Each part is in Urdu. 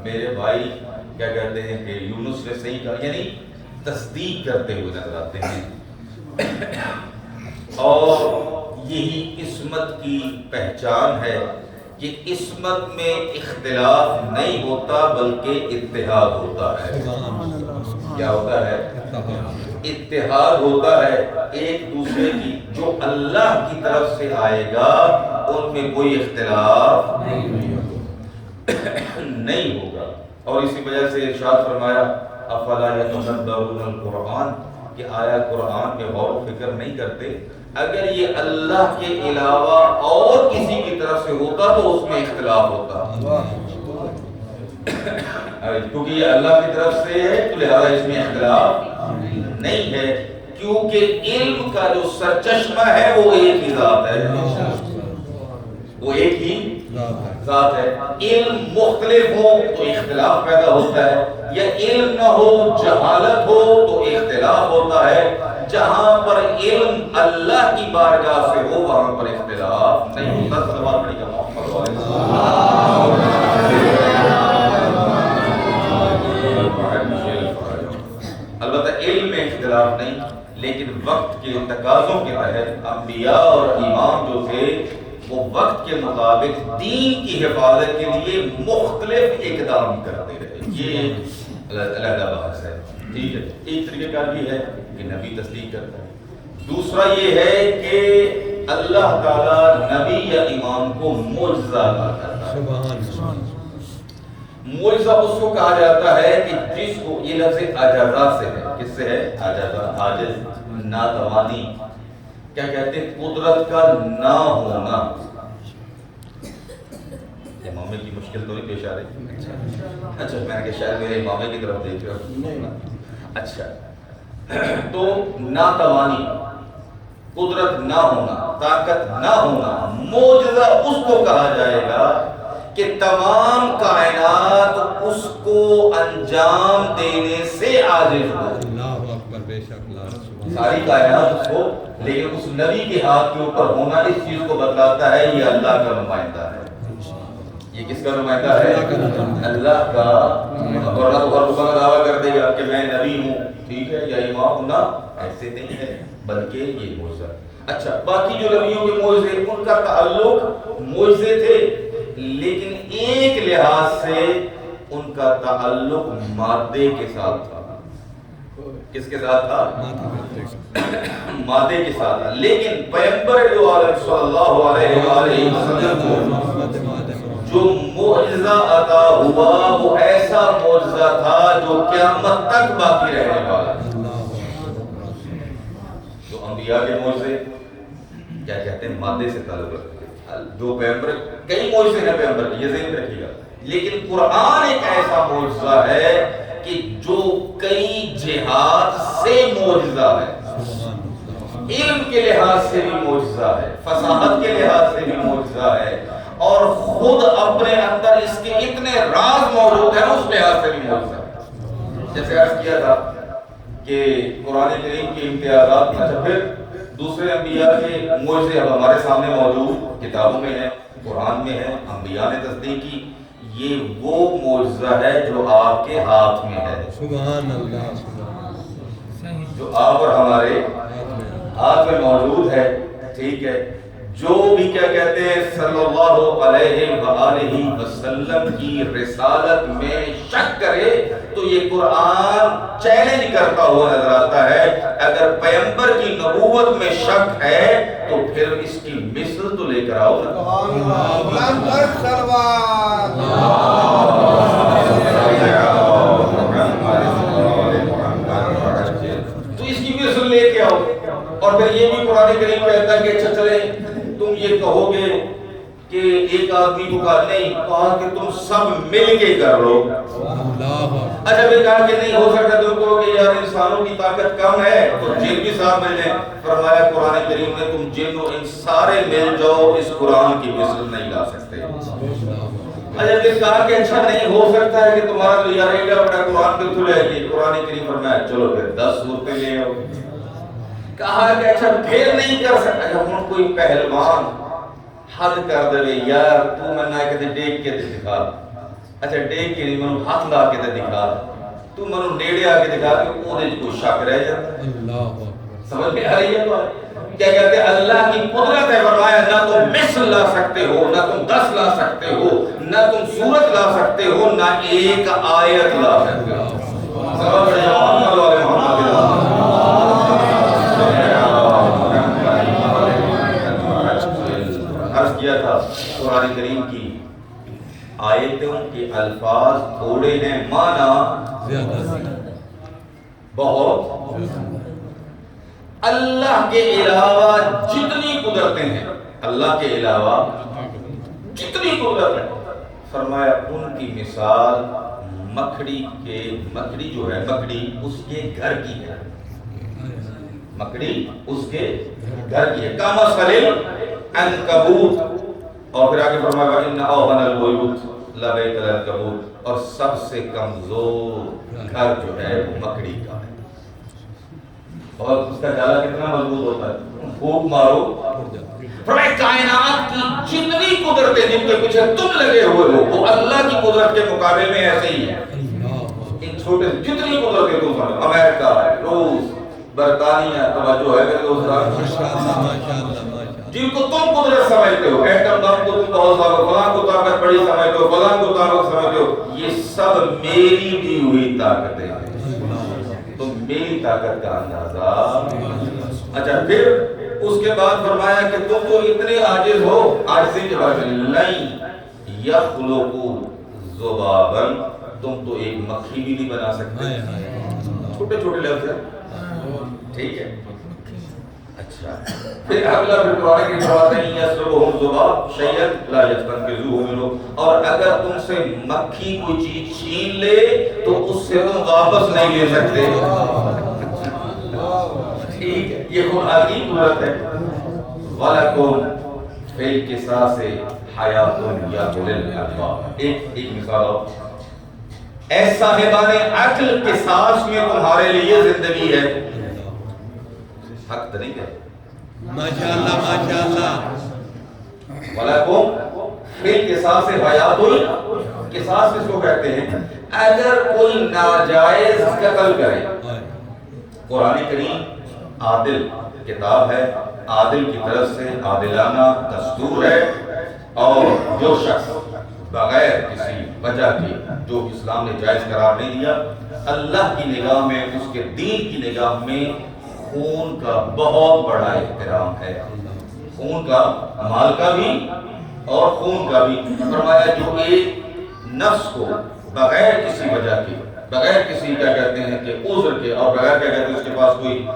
میرے بھائی کیا کہتے ہیں کہ یونس نے صحیح کہا، یعنی تصدیق کرتے ہوئے نظر آتے ہیں، اور یہی عصمت کی پہچان ہے کہ عصمت میں اختلاف نہیں ہوتا بلکہ اتحاد ہوتا ہے۔ کیا ہوتا ہے؟ اتحاد ہوتا ہے ایک دوسرے کی، جو اللہ کی طرف سے آئے گا ان میں کوئی اختلاف نہیں ہوگا۔ اور اسی وجہ سے ارشاد فرمایا افلا یتدبرون القرآن، کہ آیا قرآن میں غور و فکر نہیں کرتے؟ اگر یہ اللہ کے علاوہ اور کسی کی طرف سے ہوتا تو اس میں اختلاف ہوتا، کیونکہ یہ اللہ کی طرف سے ہے تو لہذا اس میں اختلاف نہیں ہے، کیونکہ علم کا جو سرچشمہ ہے وہ ایک ہی ذات ہے، وہ ایک ہی ذات ہے۔ علم مختلف ہو تو اختلاف پیدا ہوتا ہے، یا علم نہ ہو جہالت ہو تو اختلاف ہوتا ہے۔ جہاں پر علم اللہ کی بارگاہ سے ہو وہاں پر اختلاف نہیں ہوتا۔ سلام علیکم محمد علیہ البتہ علم میں اختلاف نہیں، لیکن وقت کے تقاضوں کے تحت انبیاء اور امام جو تھے وہ وقت کے مطابق دین کی حفاظت کے لیے مختلف اقدام کرتے رہے۔ یہ علیحدہ بحث ہے، ٹھیک ہے۔ ایک طریقہ کار بھی ہے کہ نبی تصدیق کرتا ہے، دوسرا یہ ہے کہ اللہ تعالیٰ نبی یا امام کو معجزہ عطا کرتا ہے۔ معجزہ اس کو کہا جاتا ہے کہ جس کو، یہ لفظ عجزہ سے ہے، کس سے ہے؟ عجزہ، عاجز، ناتوانی، کیا کہتے ہیں؟ قدرت کا نہ ہونا۔ امامے کی مشکل تو نہیں پیش آ رہی؟ اچھا، میں نے کہا شاید میرے امامے کی طرف دیکھ رہا ہوں۔ اچھا، تو ناتوانی، قدرت نہ ہونا، طاقت نہ ہونا، معجزہ اس کو کہا جائے گا کہ تمام کائنات اس کو انجام دینے سے عاجز ہو۔ اللہ اکبر، بے شک، ساری کائنات اس کو، لیکن اس نبی کے ہاتھ کے اوپر ہونا اس چیز کو بتلاتا ہے یہ اللہ کا نمائندہ ہے۔ یہ کس کا نمائندہ ہے؟ اللہ کا۔ ورنہ تو ہر کا دعویٰ کر دے گا کہ میں نبی ہوں، ٹھیک ہے، یا امام ہوں، نہ، ایسے نہیں ہے، بلکہ یہ معجزہ۔ اچھا، باقی جو نبیوں کے معجزے ان کا تعلق معجزے تھے، لیکن ایک لحاظ سے ان کا تعلق مادے کے ساتھ تھا۔ کس کے ساتھ تھا؟ مادے کے ساتھ تھا۔ لیکن پیغمبر دو عالم صلی اللہ علیہ وآلہ وسلم کو جو معجزہ عطا ہوا وہ ایسا معجزہ تھا جو قیامت تک باقی رہنے والا۔ جو انبیاء کے معجزے کیا کہتے ہیں؟ مادے سے تعلق رکھتے ہیں۔ جو پیغمبر، کئی معجزے ہیں پیغمبر کے، یہ ذہن میں رکھیے گا، لیکن قرآن ایک ایسا معجزہ ہے کہ جو کئی جہات سے معجزہ ہے، علم کے لحاظ سے بھی معجزہ ہے، فصاحت کے لحاظ سے بھی معجزہ ہے، اور خود اپنے اندر اس کے اتنے راز موجود ہیں اس لحاظ سے بھی معجزہ ہے۔ جیسے عرض کیا تھا کہ قرآن کریم کی امتیازات میں، اچھا پھر دوسرے انبیاء کے معجزے اب ہمارے سامنے موجود کتابوں میں ہیں، قرآن میں ہے، انبیاء نے تصدیق کی۔ یہ وہ معجزہ ہے جو آپ کے ہاتھ میں ہے، سبحان اللہ، جو آپ اور ہمارے ہاتھ میں موجود ہے، ٹھیک ہے۔ جو بھی کیا کہتے ہیں صلی اللہ علیہ وآلہ وسلم کی رسالت میں شک کرے تو یہ قرآن چیلنج کرتا ہوا نظر آتا ہے۔ اگر پیغمبر کی نبوت میں شک ہے تو پھر اس کی مثل تو لے کر آؤ نا۔ تو اس کی مثل لے کے آؤ۔ اور پھر یہ بھی قرآن کریم کہتا ہے کہ اچھا چلیں تم یہ کہو گے کہ ایک آدمی کو کہا نہیں، کہا کہ تم سب مل کے کر لو۔ اچھا بھی کہا کہ نہیں ہو سکتا تم کو کہ یار انسانوں کی طاقت کم ہے تو جن بھی ساتھ مل لیں۔ فرمایا قرآن کریم نے تم جن و انس سارے مل جاؤ، اس قرآن کی مثل نہیں لا سکتے۔ اچھا پھر کہا کہ اچھا نہیں ہو سکتا ہے کہ تمہارا تو یار ایڈا بڑا قرآن پہ کھلے گی۔ قرآن کریم فرمایا چلو پھر 10 صورتیں لے آؤ۔ کہا کہ اچھا پھر نہیں کر سکتا۔ اچھا ہوں کوئی پہلوان حد کر دے یار تو میں نہ کہتے دیکھ کے دکھا، اچھا ٹیک کے نہیں منو ہاتھ لا کے تے دکھا تو منو نیڑے آ کے دکھا کہ وہ دے کوئی شک رہ جاتا ہے. اللہ اکبر. سمجھ میں آ رہی ہے بات؟ کیا کہتے ہیں اللہ کی قدرت ہے. فرمایا نہ تم مثل لا سکتے ہو، نہ تم 10 لا سکتے ہو، نہ تم سورت لا سکتے ہو، نہ ایک آیت لا سکتے ہو. سبب ہے محمد والے محمد عرض کیا تھا قرآن کریم کی آیتوں کے الفاظ تھوڑے ہیں، معنی زیادہ بہت. اللہ کے علاوہ جتنی قدرتیں ہیں، اللہ کے علاوہ جتنی قدرت ہے، فرمایا ان کی مثال مکڑی جو ہے، مکڑی اس کے گھر کی ہے. مکڑی اس کے گھر کی ہے. کمثل عنکبوت. اور پھر آگے فرمایا ان اوہن البیوت لبیت العنکبوت. اور سب سے کمزور گھر جو ہے وہ مکڑی کا ہے. اور اس کا جالا کتنا مضبوط ہوتا ہے، پھونک مارو. فرمایا کائنات کی جتنی قدرتیں جن کے پیچھے تم لگے ہوئے ہو وہ اللہ کی قدرت کے مقابلے میں ایسے ہی ہیں. ان چھوٹے جتنی قدرتیں تم سمجھو، امریکہ، روس، برطانیہ، توجہ ہے کہ جن کو تم قدرت سمجھتے ہو، ایٹم بم کو تم بہت زیادہ فلاں کو طاقت بڑی سمجھتے ہو، فلاں کو طاقت سمجھتے ہو، یہ سب میری دی ہوئی طاقتیں ہیں. تو میری طاقت کا اندازہ. اچھا پھر اس کے بعد فرمایا کہ تم تو اتنے عاجز ہو، عاجزی کے بعد نہیں یخلقوا ذبابا، تم تو ایک مکھی بھی نہیں بنا سکتے. چھوٹے چھوٹے لفظ ہیں، ٹھیک ہے. اچھا پھر اگلا پھر قرآن کی بات ہے یسلبہم ذباب شیئا لا یستنقذوہ منہ. اور اگر تم سے مکھی کوئی چیز چھین لے تو اس سے تم واپس نہیں لے سکتے. ٹھیک ہے، یہ خدا کی قدرت ہے. وَلَكُمْ فِي الْقِصَاصِ حَيَاةٌ يَا أُولِي الْأَلْبَابِ. ایک مثال اور، اے صاحبان عقل قصاص میں تمہارے لیے زندگی ہے. حق تو نہیں ہے. ماشاءاللہ ماشاءاللہ. وَلَكُمْ فِي الْقِصَاصِ حَيَاةٌ. قصاص کس کو کہتے ہیں؟ اگر کوئی ناجائز قتل کرے. قرآن کریم عادل کتاب ہے، عادل کی طرف سے عادلانہ دستور ہے. اور جو شخص بغیر کسی وجہ کے جو اسلام نے جائز قرار نہیں دیا، اللہ کی نگاہ میں، اس کے دین کی نگاہ میں خون کا بہت بڑا احترام ہے. خون کا، مال کا بھی اور خون کا بھی. فرمایا جو ایک نفس کو بغیر کسی وجہ کے، بغیر کسی کیا کہتے ہیں کہ عذر کے، اور بغیر کیا کہتے ہیں اس کے پاس کوئی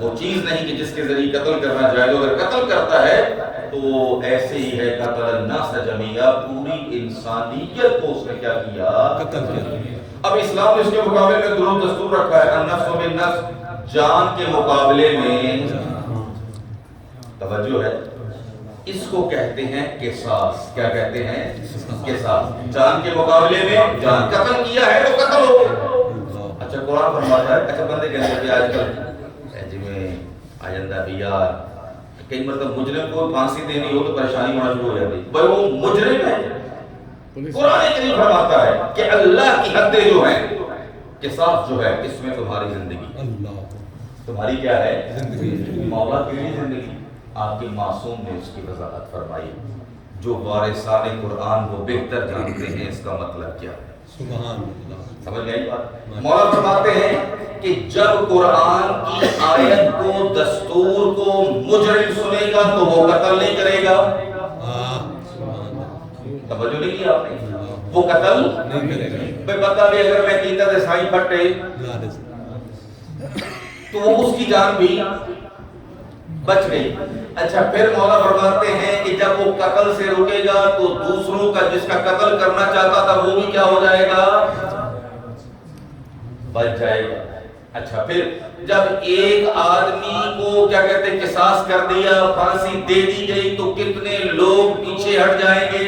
وہ چیز نہیں کہ جس کے ذریعے قتل کرنا جائے، اگر قتل کرتا ہے تو ایسے ہی ہے قتل الناس جمیعا، پوری انسانیت کو اس نے کیا کیا؟ قتل کیا. اب اسلام نے اس کے مقابلے میں درست دستور رکھا ہے، النفس بالنفس، جان کے مقابلے میں. توجہ ہے، اس کو کہتے ہیں قصاص. کیا کہتے ہیں؟ قصاص. جان کے مقابلے میں جان. قتل کیا ہے تو قتل ہو. اچھا قرآن فرماتا ہے، اچھا بندے کہتے ہیں کہ آج کل جی میں آئندہ بھی یار کئی مرتبہ مجرم کو پھانسی دینی ہو تو پریشانی ہونا شروع ہو جاتی. بھائی وہ مجرم ہے. قرآن کریم فرماتا ہے کہ اللہ کی حدیں جو ہیں، قصاص جو ہے، اس میں تمہاری زندگی. تمہاری کیا ہے؟ زندگی. مولا کے لیے زندگی. آپ کے معصوم نے اس کی وضاحت فرمائی. جو وارثان قرآن وہ بہتر جانتے ہیں اس کا مطلب کیا ہے. سبحان اللہ. سمجھ گئی بات؟ مولا فرماتے ہیں کہ جب قرآن کی آیت کو، دستور کو مجرم سنے گا تو وہ قتل نہیں کرے گا. توجہ نہیں کی آپ نے؟ وہ قتل نہیں کرے گا. بھئی بتا بھی اگر میں کیتا تھے سائی پھٹے تو وہ اس کی جان بھی بچ گئی. اچھا پھر مولا فرماتے ہیں کہ جب وہ قتل سے رکے گا تو دوسروں کا، جس کا قتل کرنا چاہتا تھا وہ بھی کیا ہو جائے گا؟ بچ جائے گا. اچھا پھر جب ایک آدمی کو کیا کہتے ہیں قصاص کر دیا، پھانسی دے دی گئی تو کتنے لوگ پیچھے ہٹ جائیں گے،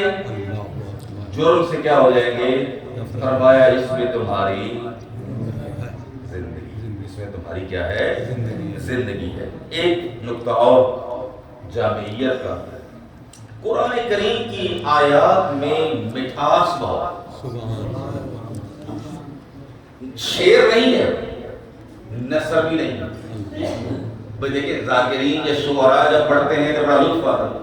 جرم سے کیا ہو جائیں گے. فرمایا اس میں تمہاری زندگی، اس میں تمہاری کیا ہے؟ زندگی ہے. ایک نقطہ اور جامعیت کا، قرآن کریم کی آیات میں مٹھاس بہت، سبحان شعر نہیں ہے، نثر بھی نہیں ہے۔ بھئی دیکھیں ذاکرین یا شعراء جب پڑھتے ہیں تو بڑا لطف آتا ہے،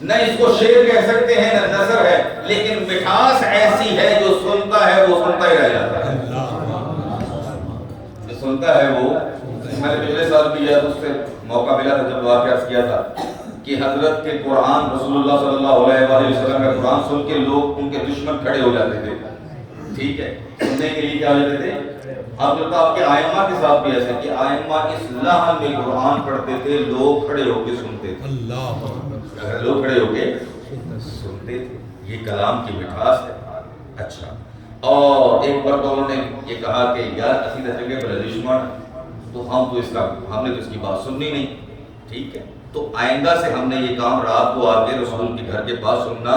نہ اس کو شعر کہہ سکتے ہیں نہ نثر ہے، لیکن مٹھاس ایسی ہے جو سنتا ہے وہ سنتا ہی رہ جاتا ہے، جو سنتا ہے وہ۔ میں نے پچھلے سال بھی اس سے موقع ملا تھا جب واقعہ کیا تھا کہ حضرت کے قرآن، رسول اللہ صلی اللہ علیہ وآلہ وسلم کا قرآن سن کے لوگ ان کے دشمن کھڑے ہو جاتے تھے، ٹھیک ہے، سننے کے لیے کیا ہو جاتے تھے۔ اب جو آپ کے آئمہ کے ساتھ بھی ایسے کہ آئمہ اس لحن میں قرآن پڑھتے تھے، لوگ کھڑے ہو کے سنتے تھے، لوگ کھڑے ہو کے سنتے تھے۔ یہ کلام کی مٹھاس ہے۔ اچھا، اور ایک بار تو انہوں نے یہ کہا کہ یار اسی طرح بڑے دشمن تو ہم نے تو اس کی بات سننی نہیں، ٹھیک ہے، تو آئندہ سے ہم نے یہ کام رات کو آ کے رسول کے گھر کے پاس سننا۔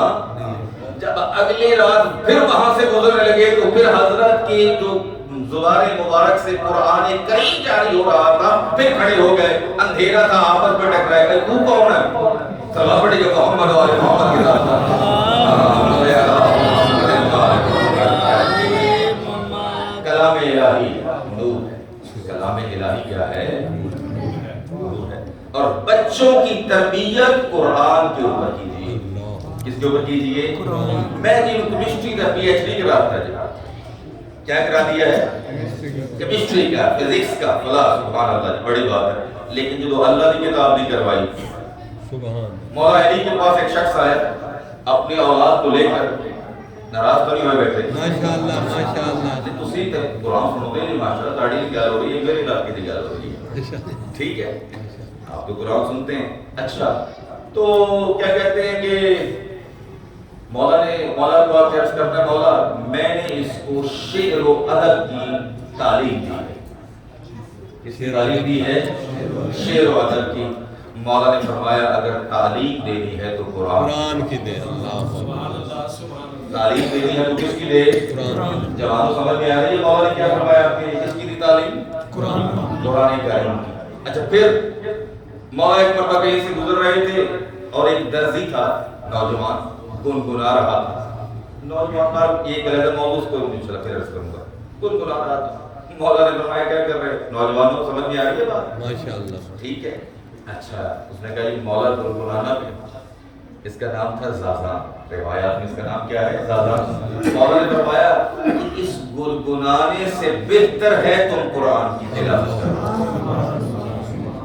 جب اگلی رات پھر وہاں سے گزرنے لگے تو پھر حضرت کی جو زبان مبارک سے قرآن کریم جاری ہو رہا تھا، پھر کھڑے ہو گئے، اندھیرا تھا، آپس میں ٹکرائے گئے، تو کون ہے؟ سلام پڑھے جو محمد والے محمد کے ساتھ کلام الہی نور ہے۔ کلام الہی کیا ہے؟ نور ہے۔ اور بچوں کی تربیت قرآن کے اوپر کیجیے۔ کس کے اوپر کیجیے؟ میں جی کیمسٹری کا پی ایچ ڈی کرا تھا جی، کیا کرا دیا ہے؟ کیمسٹری کا، فزکس کا، فلاں، سبحان اللہ جی، بڑی بات ہے۔ لیکن جو اللہ کی کتاب نہیں کروائی۔ مولا علی کے پاس ایک شخص آیا اپنی اولاد کو لے کر، ناراض تو نہیں ہوئے بیٹھے، ماشاءاللہ ماشاءاللہ، تسی تے قرآن سنو گے نہیں، ماشاءاللہ تاڑی کی گل ہو رہی ہے، میرے علاقے کی گل ہو رہی ہے، ٹھیک ہے، آپ تو قرآن سنتے ہیں۔ اچھا، تو کیا کہتے ہیں کہ مولا کو آپ عرض کرتا ہے، مولا میں نے اس کو شعر و ادب کی تعلیم دی ہے۔ کس کی تعلیم دی ہے؟ شعر و ادب کی۔ مولا نے فرمایا اگر تعلیم دینی ہے تو قرآن کی دے، اللہ تعلیم دینی ہے تو کس کی دے؟ قرآن۔ جوانوں سمجھ میں آ رہی ہے مولا نے کیا فرمایا آپ کے لیے؟ کس کی دی تعلیم؟ قرآن کریم کی۔ اچھا، پھر مولا ایک مرتبہ کہیں سے گزر رہے تھے اور ایک درزی تھا نوجوان، گنگنا رہا تھا۔ نوجوان کا یہ غلط موضوع کو انشاءاللہ پھر عرض کروں گا، گنگنا رہا تھا۔ مولا نے فرمایا کیا کر رہے؟ نوجوانوں سمجھ میں آ رہی ہے بات؟ ماشاءاللہ، ٹھیک ہے۔ اچھا، اس نے کہا یہ مولا گنگنانا بھی، اس کا نام تھا زازان، روایات میں اس کا نام کیا ہے؟ زازان۔ مولا نے فرمایا اس گنگنانے سے بہتر ہے تم قرآن کی تلاوت کرو۔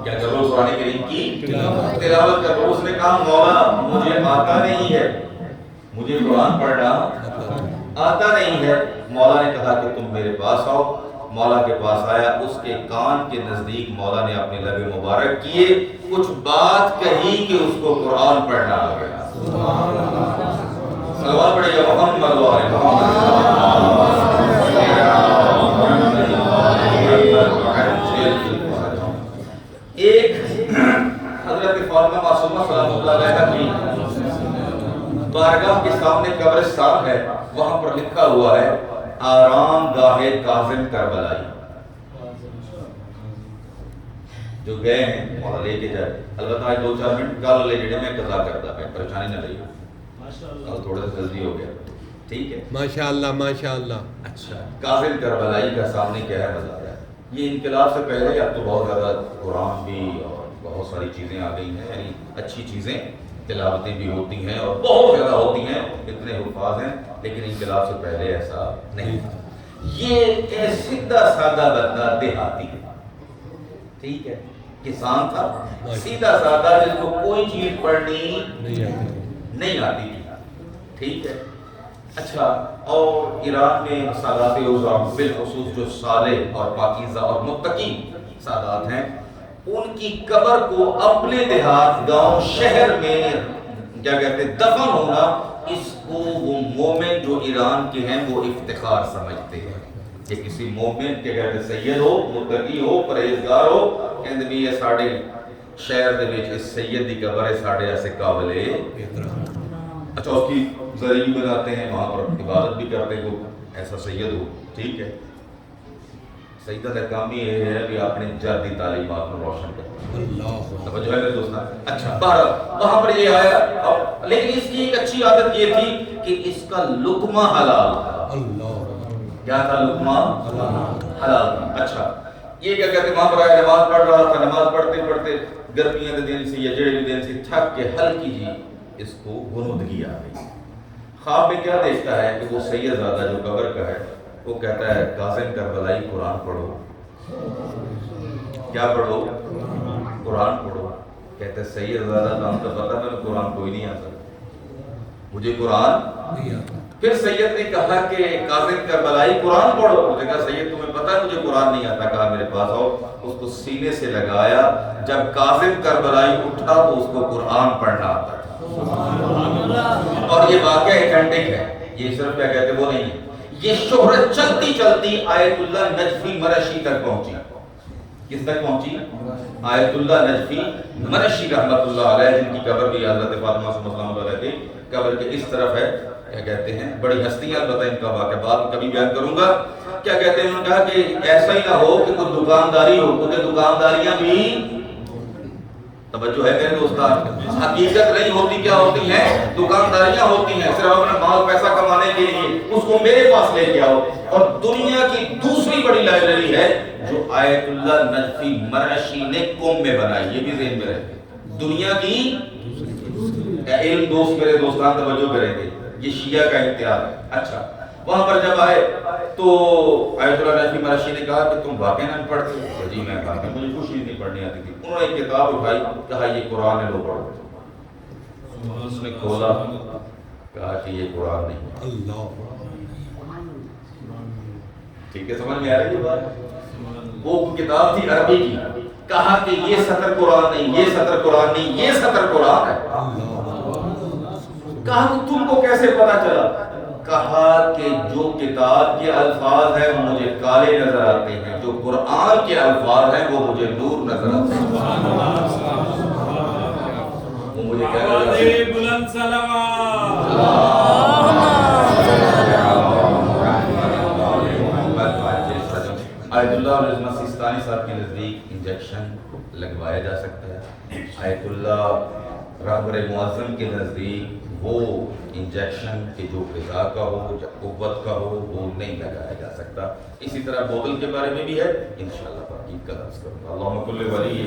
کیا کرو؟ قرآن کریم کی تلاوت کرو۔ اس نے کہا مولا مجھے آتا نہیں ہے، مجھے قرآن پڑھنا آتا نہیں ہے۔ مولا نے کہا کہ تم میرے پاس آؤ۔ مولا کے پاس آیا، اس کے کان کے نزدیک مولا نے اپنے لب مبارک کیے، کچھ بات کہی کہ اس کو قرآن پڑھنا آ گیا۔ صلوات پڑھے گا محمد وعلى ایک حضرت فاطمہ معصومہ سلام اللہ علیہا کی بارگاہ کے سامنے قبرستان ہے، وہاں پر لکھا ہوا ہے آرام گاہ کاظم کربلائی۔ جو گئے ہیں وہاں لے کے جائے، البتہ 2-4 منٹ گل لے جڑے میں قضا کرتا ہے، پریشانی نہ رہی، کل تھوڑا سا جلدی ہو گیا، ٹھیک ہے۔ ماشاءاللہ ماشاءاللہ۔ اچھا، کاظم کربلائی کا سامنے کیا ہے مزارہ ہے؟ یہ انقلاب سے پہلے اب تو بہت زیادہ قرآن بھی اور بہت ساری چیزیں آ گئی ہیں، یعنی اچھی چیزیں، تلاوتیں بھی ہوتی ہیں اور بہت زیادہ ہوتی ہیں، اتنے حفاظ ہیں، لیکن انقلاب سے پہلے ایسا نہیں تھا۔ یہ سیدھا سادہ بندہ دیہاتی ہے، ٹھیک ہے، کسان تھا، سیدھا سادہ، جس کو کوئی چیز پڑھنی نہیں آتی تھی، ٹھیک ہے۔ اچھا، اور ایران میں سادات عظام بالخصوص جو صالح اور پاکیزہ اور متقی سادات ہیں، ان کی قبر کو اپنے دیہات، گاؤں، شہر میں کیا کہتے ہیں دفن ہونا، اس کو وہ مومن جو ایران کے ہیں وہ افتخار سمجھتے ہیں کہ کسی مومن کے کہتے سید ہو، متقی ہو، پرہیزگار ہو، کہتے بھی یہ ساڑھے شہر دے وچ اس سید دی قبر ہے ساڑھے ایسے قابل۔ اچھا، اس کی زرعی بناتے ہیں، وہاں پر عبادت بھی کرتے ہیں، وہ ایسا سید ہو، ٹھیک ہے۔ سیدہ کا کام ہی یہ ہے کہ اپنے جادی تعلیمات میں روشن کرنا. اللہ توجہ ہے میرے دوستان. اچھا بہرحال وہاں پر یہ آیا لیکن اس کی ایک اچھی عادت یہ تھی کہ اس کا لقمہ حلال تھا. اللہ کیا تھا؟ لقمہ حلال تھا. اچھا یہ کیا کہتے ہیں وہاں پر آیا نماز پڑھ رہا تھا. نماز پڑھتے پڑھتے گرمیاں کے دن سے یا جڑے دن سے تھک کے ہلکی جی اس کو غنودگی آ گئی. خواب میں کیا دیکھتا ہے کہ وہ سید زادہ جو قبر کا ہے وہ کہتا ہے کاظم کربلائی قرآن پڑھو. کیا پڑھو؟ قرآن پڑھو. کہتے ہیں سید زادہ کا ہم تو پتہ میں قرآن کوئی نہیں آتا مجھے قرآن. پھر سید نے کہا کہ کاظم کربلائی قرآن پڑھو. اس نے کہا سید تمہیں پتہ ہے مجھے قرآن نہیں آتا. کہا میرے پاس آؤ. اس کو سینے سے لگایا. جب کاظم کربلائی اٹھا تو اس کو قرآن پڑھنا آتا تھا. اور یہ واقعہ ایتھینٹک ہے. یہ صرف کیا کہتے وہ نہیں ہے. یہ شہرت چلتی چلتی آیت اللہ نجفی مرشی تک پہنچی. کس تک پہنچی؟ آیت اللہ نجفی مرشی رحمت اللہ علیہ جن کی قبر بھی حضرت فاطمہ سلام علیہ کی قبر کے اس طرف ہے. کیا کہتے ہیں بڑی ہستیاں البتہ ان کا واقعہ بعد کبھی بیان کروں گا. کیا کہتے ہیں انہوں نے کہا کہ ایسا ہی نہ ہو کہ کوئی دکانداری ہو کیونکہ دکانداریاں بھی توجہ ہے میرے دوستان حقیقت نہیں ہوتی. کیا ہوتی ہیں؟ دکانداریاں ہوتی ہیں صرف اپنا مال پیسہ کمانے کے لیے. اس کو میرے پاس لے کے آؤ. اور دنیا کی دوسری بڑی لائبریری ہے جو آیت اللہ نجفی مرشی نے قوم میں بنائی. یہ بھی ذہن میں رہے. دنیا کی علم دوست میرے دوستان توجہ کریں گے. یہ شیعہ کا اختیار ہے. اچھا وہاں پر جب آئے تو آیت اللہ نجفی مرشی نے کہا کہ تم واقعی نہ پڑھتے ہو؟ جی میں کہا کہ مجھے کچھ نہیں پڑھنی آتی تھی. انہوں نے ایک کتاب اٹھائی کہا یہ قرآن ہے لو پڑھو. اس نے کھولا کہا کہ یہ قرآن نہیں. اللہ ٹھیک ہے سمجھ میں آ رہی ہے بات. وہ کتاب تھی عربی کی. کہا کہ یہ سطر قرآن نہیں یہ سطر قرآن نہیں یہ سطر قرآن ہے. کہا کہ تم کو کیسے پتا چلا؟ کہا کہ جو کتاب کے الفاظ ہیں وہ مجھے کالے نظر آتے ہیں جو قرآن کے الفاظ ہیں وہ مجھے نور نظر آتے ہیں. وہ مجھے کیا نظر آتے ہیں؟ بلند صلوات. آیت اللہ علیہ سیستانی صاحب کے نزدیک انجیکشن لگوایا جا سکتا ہے. آیت اللہ رہبر معظم کے نزدیک وہ انجیکشن کے جو غذا کا ہو یا قوت کا ہو وہ نہیں لگایا جا سکتا. اسی طرح بوتل کے بارے میں بھی ہے انشاءاللہ باقی کل عرض کروں گا. اللہم کل ولی